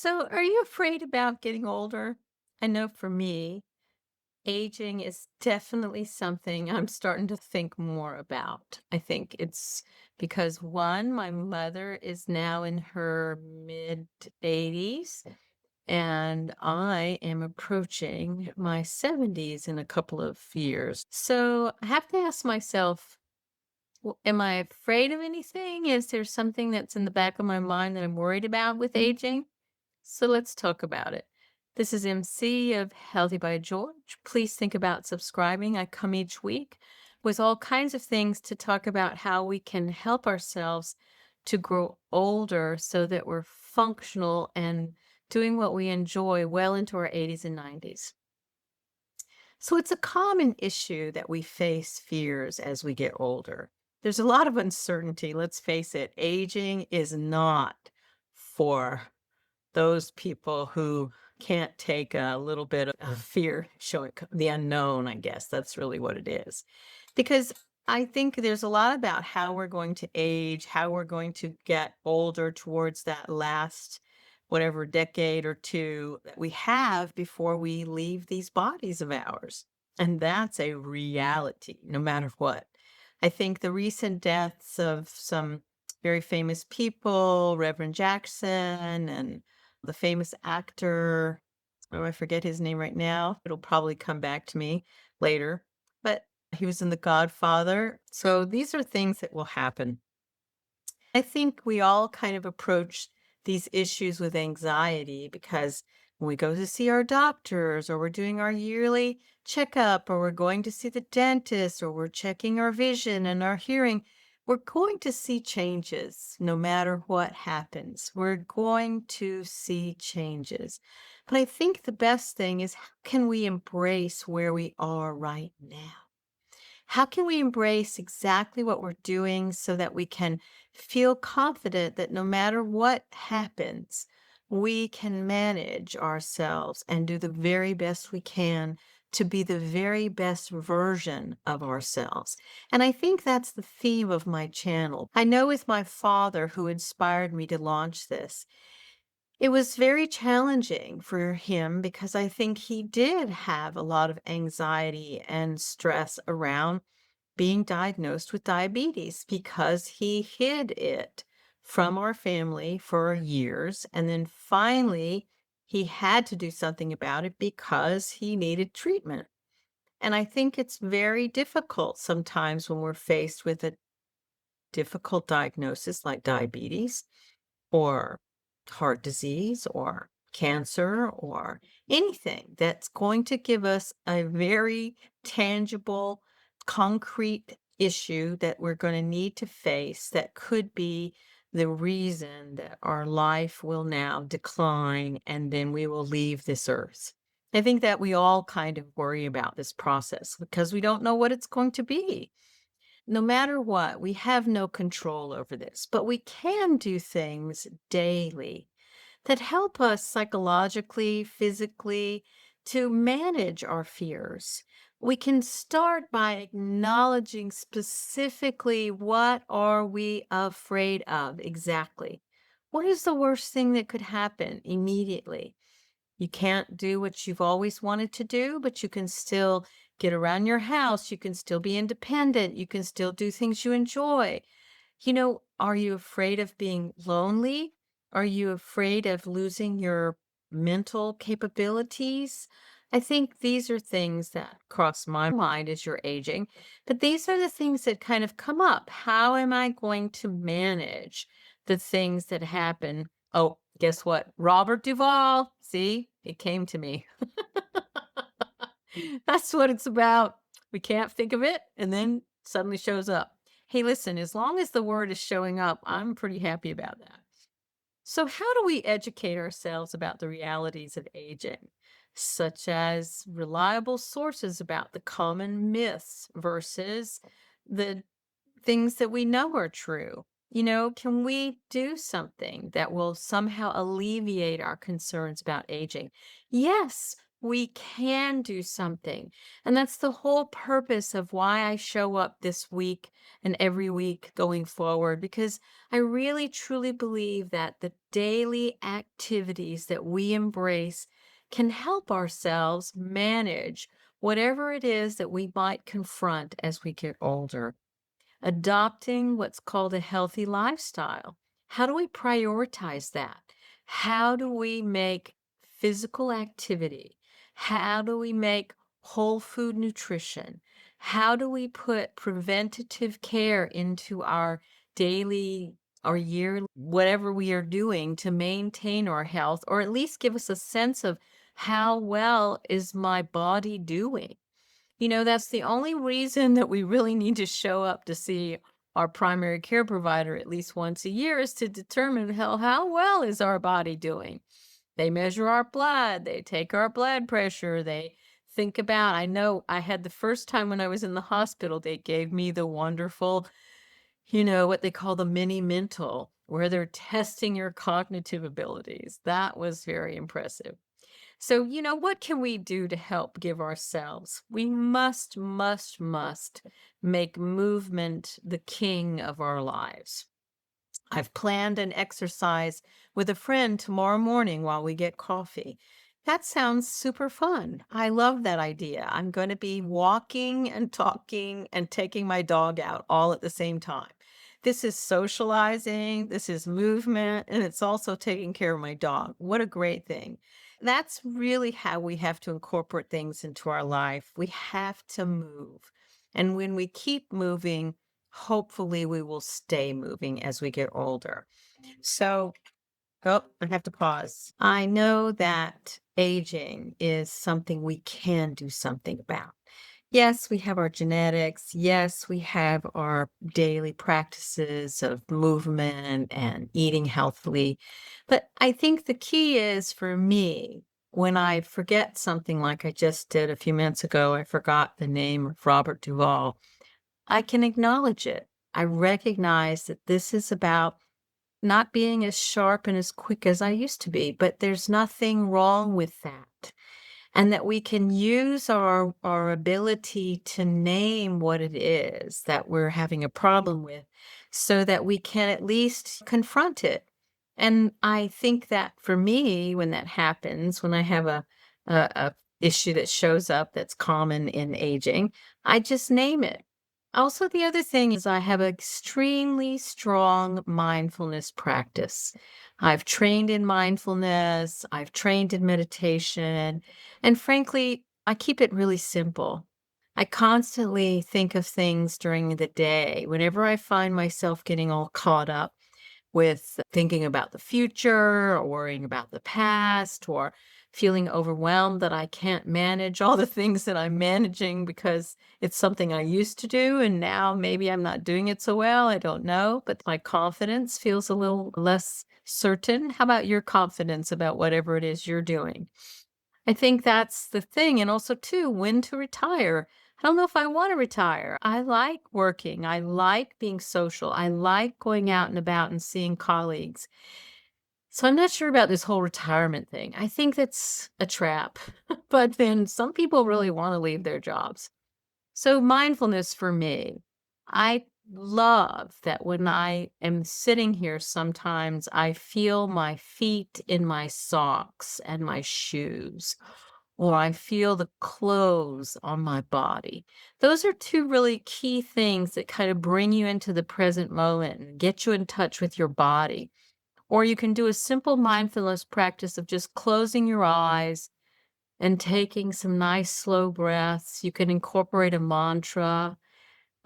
So, are you afraid about getting older? I know for me, aging is definitely something I'm starting to think more about. I think it's because one, my mother is now in her mid 80s, and I am approaching my 70s in a couple of years. So, I have to ask myself, am I afraid of anything? Is there something that's in the back of my mind that I'm worried about with aging? So let's talk about it. This is MC of Healthy by George. Please think about subscribing. I come each week with all kinds of things to talk about how we can help ourselves to grow older so that we're functional and doing what we enjoy well into our 80s and 90s. So it's a common issue that we face fears as we get older. There's a lot of uncertainty. Let's face it, aging is not for those people who can't take a little bit of fear showing the unknown, I guess. That's really what it is. Because I think there's a lot about how we're going to age, how we're going to get older towards that last whatever decade or two that we have before we leave these bodies of ours. And that's a reality, no matter what. I think the recent deaths of some very famous people, Reverend Jackson and the famous actor, oh, I forget his name right now. It'll probably come back to me later. But he was in The Godfather. So these are things that will happen. I think we all kind of approach these issues with anxiety because when we go to see our doctors or we're doing our yearly checkup or we're going to see the dentist or we're checking our vision and our hearing, we're going to see changes no matter what happens. We're going to see changes. But I think the best thing is how can we embrace where we are right now? How can we embrace exactly what we're doing so that we can feel confident that no matter what happens, we can manage ourselves and do the very best we can to be the very best version of ourselves? And I think that's the theme of my channel. I know with my father, who inspired me to launch this, it was very challenging for him because I think he did have a lot of anxiety and stress around being diagnosed with diabetes because he hid it from our family for years. And then finally, he had to do something about it because he needed treatment. And I think it's very difficult sometimes when we're faced with a difficult diagnosis like diabetes or heart disease or cancer or anything that's going to give us a very tangible, concrete issue that we're going to need to face that could be the reason that our life will now decline and then we will leave this earth. I think that we all kind of worry about this process because we don't know what it's going to be. No matter what, we have no control over this, but we can do things daily that help us psychologically, physically, to manage our fears. We can start by acknowledging specifically what are we afraid of exactly. What is the worst thing that could happen immediately? You can't do what you've always wanted to do, but you can still get around your house. You can still be independent. You can still do things you enjoy. Are you afraid of being lonely? Are you afraid of losing your mental capabilities? I think these are things that cross my mind as you're aging, but these are the things that kind of come up. How am I going to manage the things that happen? Oh, guess what? Robert Duvall. See, it came to me. That's what it's about. We can't think of it, and then suddenly shows up. Hey, listen, as long as the word is showing up, I'm pretty happy about that. So, how do we educate ourselves about the realities of aging, such as reliable sources about the common myths versus the things that we know are true? Can we do something that will somehow alleviate our concerns about aging? Yes, We can do something. And that's the whole purpose of why I show up this week and every week going forward, because I really truly believe that the daily activities that we embrace can help ourselves manage whatever it is that we might confront as we get older. Adopting what's called a healthy lifestyle. How do we prioritize that? How do we make physical activity? How do we make whole food nutrition? How do we put preventative care into our daily or year, whatever we are doing to maintain our health, or at least give us a sense of how well is my body doing? That's the only reason that we really need to show up to see our primary care provider at least once a year is to determine how well is our body doing. They measure our blood, they take our blood pressure, they think about, I know I had the first time when I was in the hospital, they gave me the wonderful, what they call the mini mental, where they're testing your cognitive abilities. That was very impressive. So, what can we do to help give ourselves? We must make movement the king of our lives. I've planned an exercise with a friend tomorrow morning while we get coffee. That sounds super fun. I love that idea. I'm going to be walking and talking and taking my dog out all at the same time. This is socializing, this is movement, and it's also taking care of my dog. What a great thing. That's really how we have to incorporate things into our life. We have to move. And when we keep moving, hopefully we will stay moving as we get older. So, oh, I have to pause. I know that aging is something we can do something about. Yes, we have our genetics. Yes, we have our daily practices of movement and eating healthily. But I think the key is for me, when I forget something like I just did a few minutes ago, I forgot the name of Robert Duvall. I can acknowledge it. I recognize that this is about not being as sharp and as quick as I used to be, but there's nothing wrong with that. And that we can use our ability to name what it is that we're having a problem with so that we can at least confront it. And I think that for me, when that happens, when I have a issue that shows up that's common in aging, I just name it. Also, the other thing is I have an extremely strong mindfulness practice. I've trained in mindfulness, I've trained in meditation, and frankly, I keep it really simple. I constantly think of things during the day. Whenever I find myself getting all caught up with thinking about the future or worrying about the past or feeling overwhelmed that I can't manage all the things that I'm managing because it's something I used to do and now maybe I'm not doing it so well. I don't know, but my confidence feels a little less certain. How about your confidence about whatever it is you're doing? I think that's the thing. And also, too, when to retire. I don't know if I want to retire. I like working. I like being social. I like going out and about and seeing colleagues. So I'm not sure about this whole retirement thing. I think that's a trap. But then some people really want to leave their jobs. So mindfulness for me, I love that when I am sitting here, sometimes I feel my feet in my socks and my shoes, or I feel the clothes on my body. Those are two really key things that kind of bring you into the present moment and get you in touch with your body. Or you can do a simple mindfulness practice of just closing your eyes and taking some nice slow breaths. You can incorporate a mantra,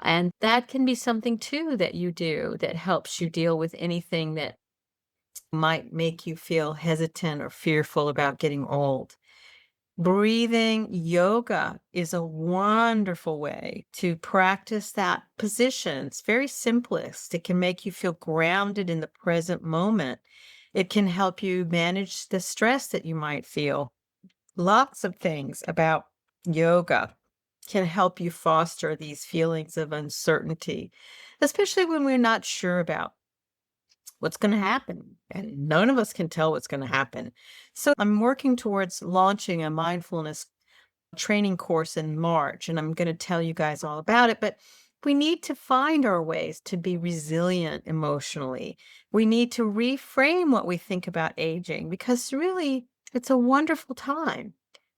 and that can be something too that you do that helps you deal with anything that might make you feel hesitant or fearful about getting old. Breathing yoga is a wonderful way to practice that position. It's very simplest. It can make you feel grounded in the present moment. It can help you manage the stress that you might feel. Lots of things about yoga can help you foster these feelings of uncertainty, especially when we're not sure about what's going to happen. And none of us can tell what's going to happen. So I'm working towards launching a mindfulness training course in March, and I'm going to tell you guys all about it. But we need to find our ways to be resilient emotionally. We need to reframe what we think about aging because really it's a wonderful time.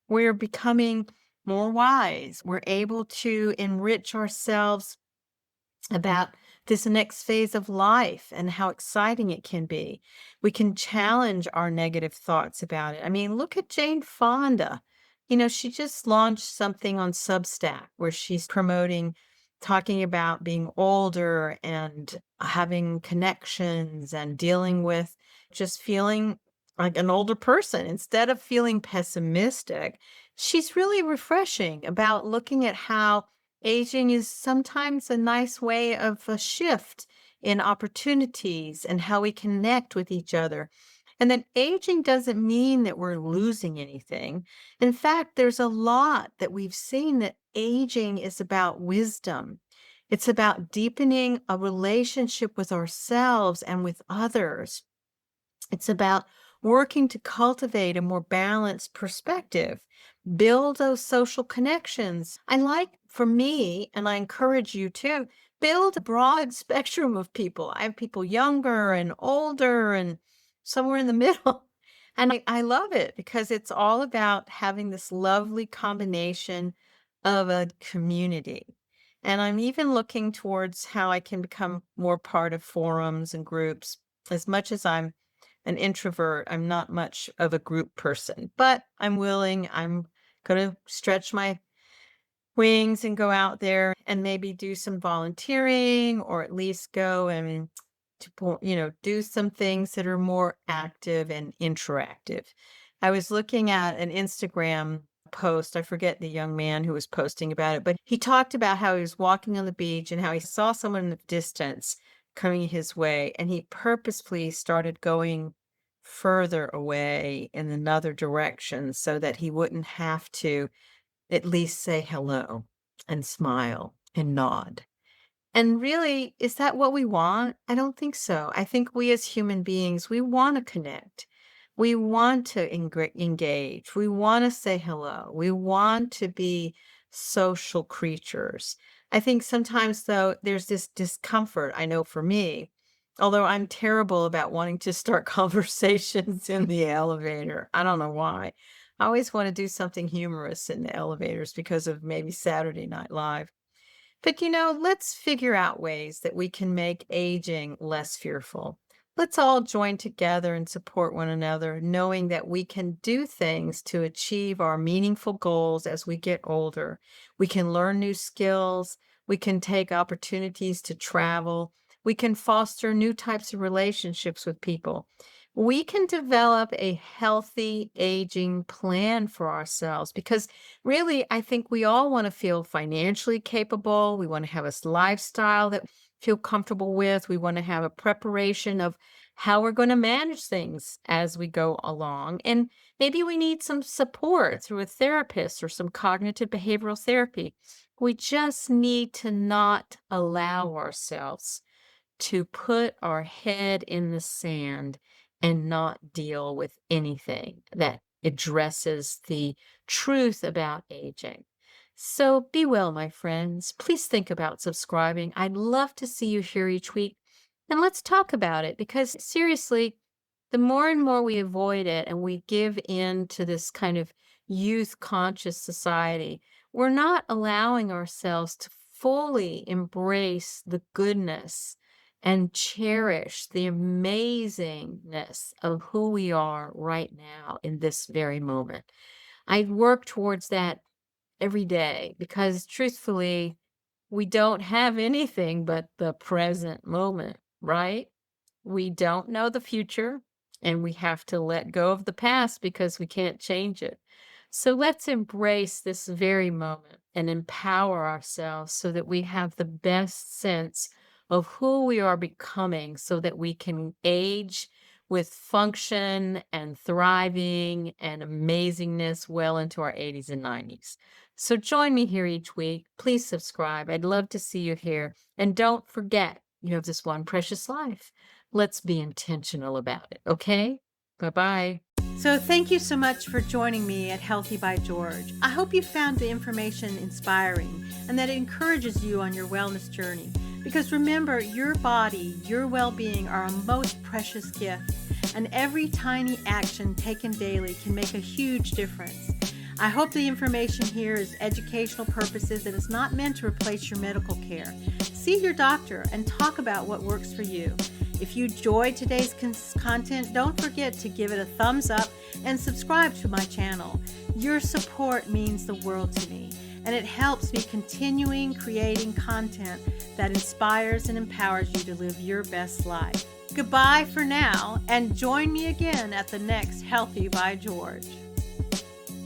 We're becoming more wise. We're able to enrich ourselves about this next phase of life and how exciting it can be. We can challenge our negative thoughts about it. I mean, look at Jane Fonda. She just launched something on Substack where she's promoting, talking about being older and having connections and dealing with just feeling like an older person. Instead of feeling pessimistic, she's really refreshing about looking at how aging is sometimes a nice way of a shift in opportunities and how we connect with each other. And that aging doesn't mean that we're losing anything. In fact, there's a lot that we've seen that aging is about wisdom. It's about deepening a relationship with ourselves and with others. It's about working to cultivate a more balanced perspective, build those social connections. I like, for me, and I encourage you to, build a broad spectrum of people. I have people younger and older and somewhere in the middle. And I love it because it's all about having this lovely combination of a community. And I'm even looking towards how I can become more part of forums and groups. As much as I'm an introvert, I'm not much of a group person, but I'm willing. I'm going to stretch my wings and go out there and maybe do some volunteering or at least go and do some things that are more active and interactive. I was looking at an Instagram post. I forget the young man who was posting about it, but he talked about how he was walking on the beach and how he saw someone in the distance coming his way, and he purposefully started going further away in another direction so that he wouldn't have to at least say hello and smile and nod. And really, is that what we want? I don't think so. I think we as human beings, we want to connect. We want to engage. We want to say hello. We want to be social creatures. I think sometimes, though, there's this discomfort. I know for me, although I'm terrible about wanting to start conversations in the elevator. I don't know why. I always want to do something humorous in the elevators because of maybe Saturday Night Live. But let's figure out ways that we can make aging less fearful. Let's all join together and support one another, knowing that we can do things to achieve our meaningful goals as we get older. We can learn new skills. We can take opportunities to travel. We can foster new types of relationships with people. We can develop a healthy aging plan for ourselves because really, I think we all want to feel financially capable. We want to have a lifestyle that we feel comfortable with. We want to have a preparation of how we're going to manage things as we go along. And maybe we need some support through a therapist or some cognitive behavioral therapy. We just need to not allow ourselves to put our head in the sand and not deal with anything that addresses the truth about aging. So be well, my friends. Please think about subscribing. I'd love to see you here each week. And let's talk about it because seriously, the more and more we avoid it and we give in to this kind of youth conscious society, we're not allowing ourselves to fully embrace the goodness and cherish the amazingness of who we are right now in this very moment. I work towards that every day because truthfully, we don't have anything but the present moment, right? We don't know the future, and we have to let go of the past because we can't change it. So let's embrace this very moment and empower ourselves so that we have the best sense of who we are becoming so that we can age with function and thriving and amazingness well into our 80s and 90s. So join me here each week. Please subscribe. I'd love to see you here. And don't forget, you have this one precious life. Let's be intentional about it, okay? Bye-bye. So thank you so much for joining me at Healthy by George. I hope you found the information inspiring and that it encourages you on your wellness journey. Because remember, your body, your well-being are a most precious gift, and every tiny action taken daily can make a huge difference. I hope the information here is educational purposes and is not meant to replace your medical care. See your doctor and talk about what works for you. If you enjoyed today's content, don't forget to give it a thumbs up and subscribe to my channel. Your support means the world to me, and it helps me continuing creating content that inspires and empowers you to live your best life. Goodbye for now, and join me again at the next Healthy by George.